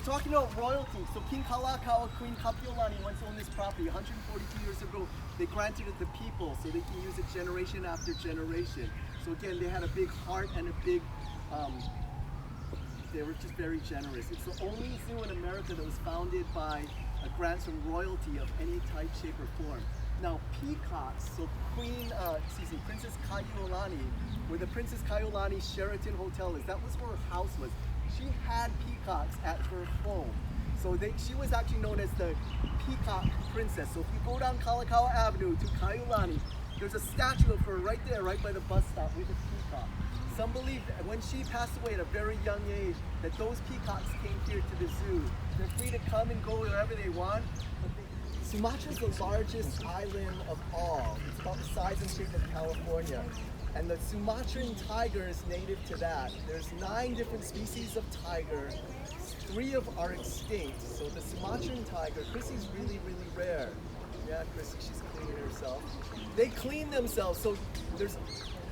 talking about royalty. So King Kalakaua, Queen Kapiolani once owned this property 142 years ago. They granted it to people so they can use it generation after generation. So again, they had a big heart and a big, they were just very generous. It's the only zoo in America that was founded by a grant from royalty of any type, shape, or form. Now peacocks, so Princess Kaiulani, where the Princess Kaiulani Sheraton Hotel is, that was where her house was. She had peacocks at her home. So she was actually known as the Peacock Princess. So if you go down Kalakaua Avenue to Kaiulani, there's a statue of her right there, right by the bus stop with a peacock. Some believe that when she passed away at a very young age, that those peacocks came here to the zoo. They're free to come and go wherever they want. Sumatra is the largest island of all. It's about the size and shape of California. And the Sumatran tiger is native to that. There's 9 different species of tiger. 3 are extinct. So the Sumatran tiger, Chrissy's really, really rare. Yeah, Chrissy, she's cleaning herself. They clean themselves. So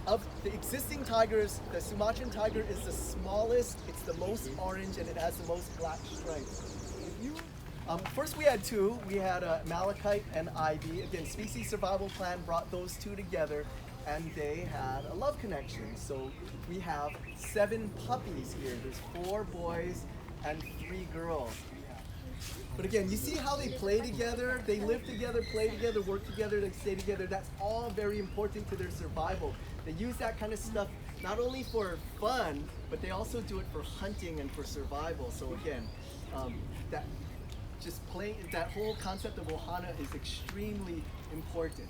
of the existing tigers, the Sumatran tiger is the smallest, it's the most orange, and it has the most black stripes. First we had 2. We had Malachite and Ivy. Again, species survival plan brought those 2 together, and they had a love connection. So we have 7 puppies here. There's 4 boys and 3 girls. But again, you see how they play together? They live together, play together, work together, they stay together. That's all very important to their survival. They use that kind of stuff not only for fun, but they also do it for hunting and for survival. So again, that whole concept of ohana is extremely important.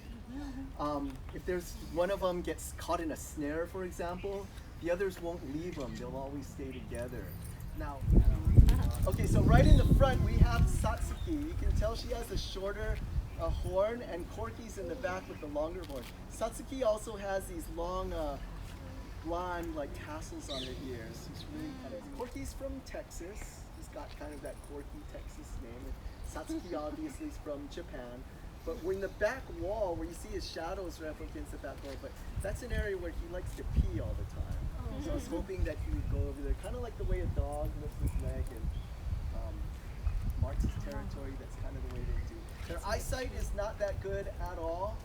If there's one of them gets caught in a snare, for example, the others won't leave them. They'll always stay together. Now, okay, so right in the front we have Satsuki. You can tell she has a shorter horn, and Corky's in the back with the longer horn. Satsuki also has these long blonde tassels on her ears. She's really kind of. Corky's from Texas. He's got kind of that Corky Texas name. Satsuki obviously is from Japan. But we're in the back wall where you see his shadows right up against the back wall, but that's an area where he likes to pee all the time. So I was hoping that he would go over there, kind of like the way a dog lifts his leg and marks his territory. That's kind of the way they do. Their eyesight is not that good at all.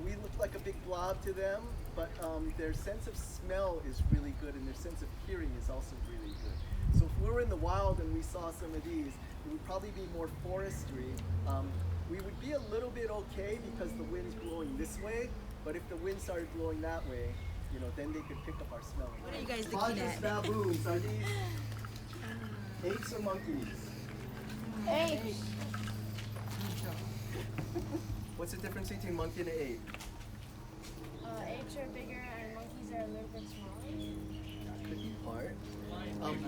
We look like a big blob to them, but their sense of smell is really good, and their sense of hearing is also really good. So if we were in the wild and we saw some of these, it would probably be more forestry. We would be a little bit okay because the wind's blowing this way, but if the wind started blowing that way, then they could pick up our smell. What are you guys looking at? Baboons, are these apes or monkeys? Apes. What's the difference between monkey and an ape? Apes are bigger and monkeys are a little bit smaller. That could be part.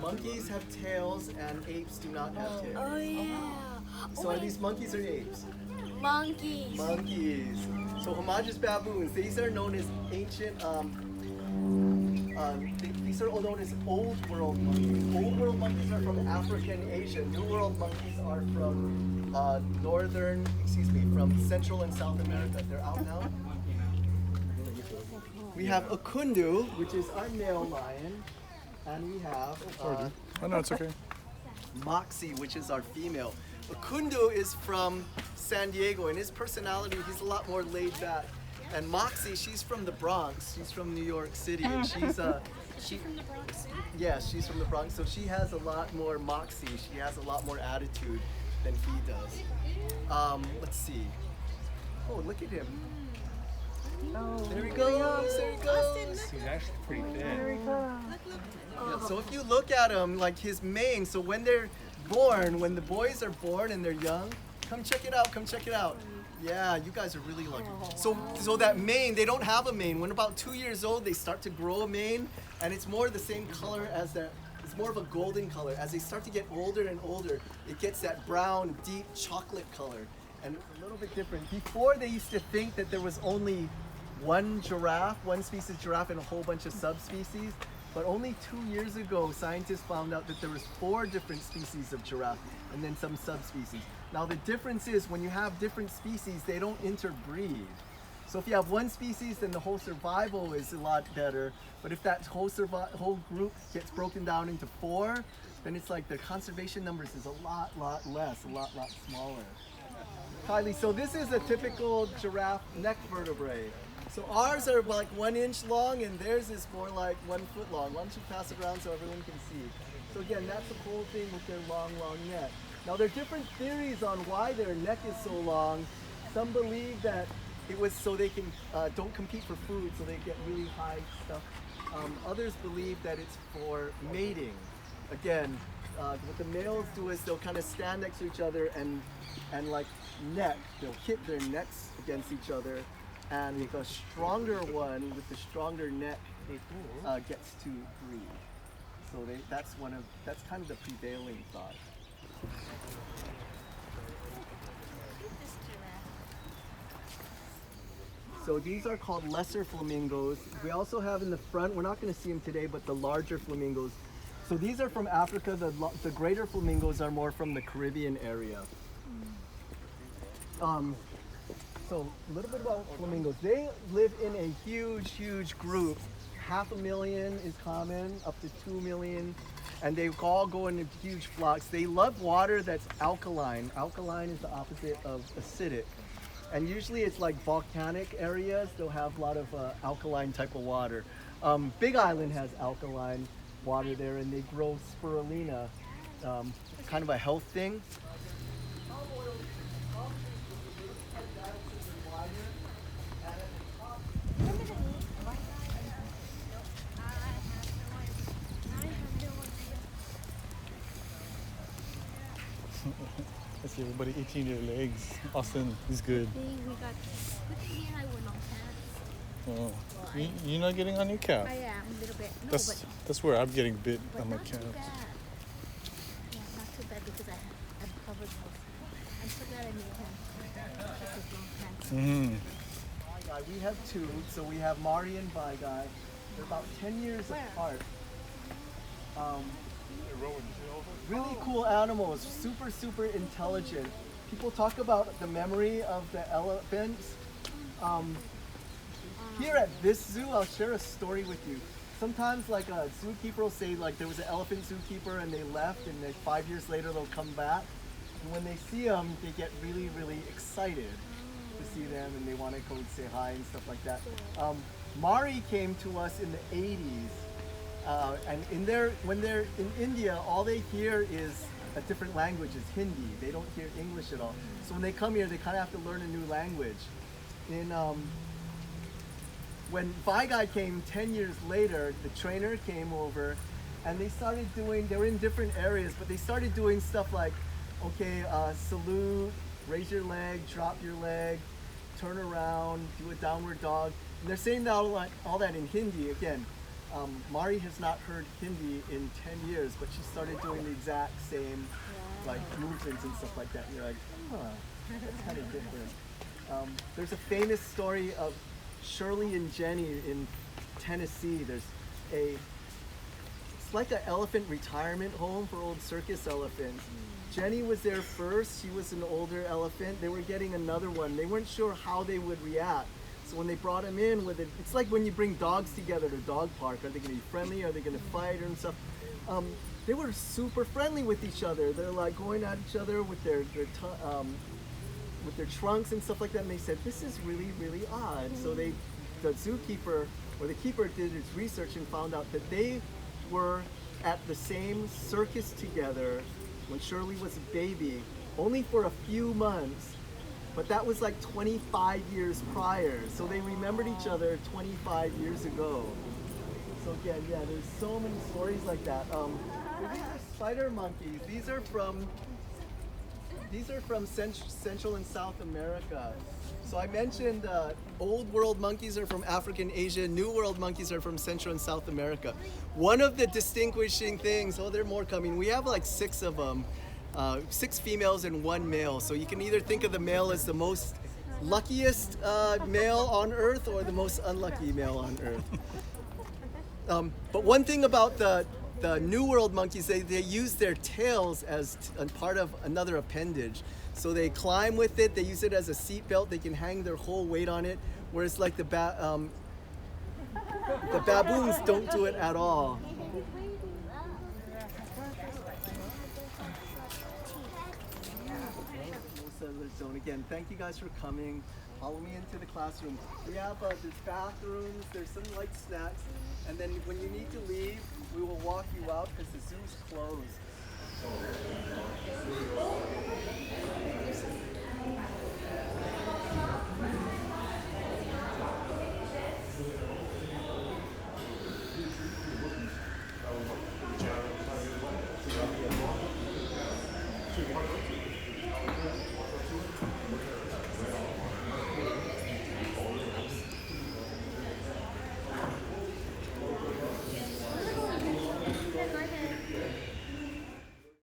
Monkeys have tails and apes do not have tails. Oh yeah. So are these monkeys or apes? Monkeys. Monkeys. So Homagis baboons, these are known as ancient, these are all known as Old World monkeys. Old World monkeys are from Africa and Asia. New World monkeys are from from Central and South America. They're out now. We have Akundu, which is our male lion, and we have oh no, it's okay. Moxie, which is our female. Akundu is from San Diego, and his personality, he's a lot more laid back. And Moxie, she's from the Bronx. She's from New York City, and she's She from the Bronx City? yeah, she's from the Bronx, so she has a lot more moxie. She has a lot more attitude than he does. Let's see. Oh, look at him. There he goes. There he goes. He's actually pretty thin. Yeah, so if you look at him, like his mane, so when they're born, when the boys are born and they're young, come check it out, come check it out. Yeah, you guys are really lucky. So that mane, they don't have a mane. When about 2 years old, they start to grow a mane, and it's more the same color as it's more of a golden color. As they start to get older and older, it gets that brown, deep chocolate color, and a little bit different. Before, they used to think that there was only one species of giraffe and a whole bunch of subspecies. But only 2 years ago, scientists found out that there was 4 different species of giraffe and then some subspecies. Now the difference is when you have different species, they don't interbreed. So if you have one species, then the whole survival is a lot better. But if that whole group gets broken down into 4, then it's like the conservation numbers is a lot less, a lot smaller. Kylie, so this is a typical giraffe neck vertebrae. So ours are like 1 inch long and theirs is more like 1 foot long. Why don't you pass it around so everyone can see? So again, that's the whole thing with their long neck. Now there are different theories on why their neck is so long. Some believe that it was so they can don't compete for food, so they get really high stuff. Others believe that it's for mating. Again, what the males do is they'll kind of stand next to each other and like neck, they'll hit their necks against each other, and the stronger one with the stronger neck gets to breed. So that's kind of the prevailing thought. So these are called lesser flamingos. We also have in the front, we're not going to see them today, but the larger flamingos. So these are from Africa. The greater flamingos are more from the Caribbean area. So a little bit about flamingos. They live in a huge group. 500,000 is common, up to 2 million. And they all go in huge flocks. They love water that's alkaline. Alkaline is the opposite of acidic. And usually it's like volcanic areas. They'll have a lot of alkaline type of water. Big Island has alkaline water there, and they grow spirulina, kind of a health thing. I see everybody eating their legs. Austin is good. We got good thing I went on cats. Oh. You're not getting on your calf? I am a little bit. No, That's where I'm getting bit but on my not calf. too bad. Yeah, not too bad because I'm covered mostly. I'm so glad I made him. This is long pants. We have 2. So we have Mari and Baigai. They're about 10 years apart. Really cool animals, super intelligent. People talk about the memory of the elephants. Here at this zoo, I'll share a story with you. Sometimes like a zookeeper will say like there was an elephant zookeeper and they left, and then 5 years later they'll come back. And when they see them, they get really excited to see them, and they want to go say hi and stuff like that. Mari came to us in the 80s. And when they're in India, all they hear is a different language, is Hindi. They don't hear English at all. So when they come here, they kind of have to learn a new language. When Baigai came 10 years later, the trainer came over, and they were in different areas, but they started doing stuff like, okay, salute, raise your leg, drop your leg, turn around, do a downward dog. And they're saying all that in Hindi again. Mari has not heard Hindi in 10 years, but she started doing the exact same like movements and stuff like that. And you're like, that's kind of different. There's a famous story of Shirley and Jenny in Tennessee. It's like an elephant retirement home for old circus elephants. Jenny was there first. She was an older elephant. They were getting another one. They weren't sure how they would react. So when they brought him in with it, it's like when you bring dogs together to a dog park. Are they going to be friendly? Are they going to fight and stuff? They were super friendly with each other. They're like going at each other with their trunks and stuff like that. And they said, this is really odd. So the zookeeper or the keeper did his research and found out that they were at the same circus together when Shirley was a baby, only for a few months. But that was like 25 years prior. So they remembered each other 25 years ago. So again, yeah, there's so many stories like that. These are spider monkeys. These are from Central and South America. So I mentioned old world monkeys are from Africa and Asia. New world monkeys are from Central and South America. One of the distinguishing things, there are more coming. We have like 6 of them. 6 females and 1 male. So you can either think of the male as the most luckiest male on earth or the most unlucky male on earth. But one thing about the New World monkeys, they use their tails as a part of another appendage. So they climb with it, they use it as a seat belt, they can hang their whole weight on it. Whereas like the baboons don't do it at all. Zone again. Thank you guys for coming. Follow me into the classroom. We have there's bathrooms, there's some light snacks, and then when you need to leave, we will walk you out because the zoo's closed.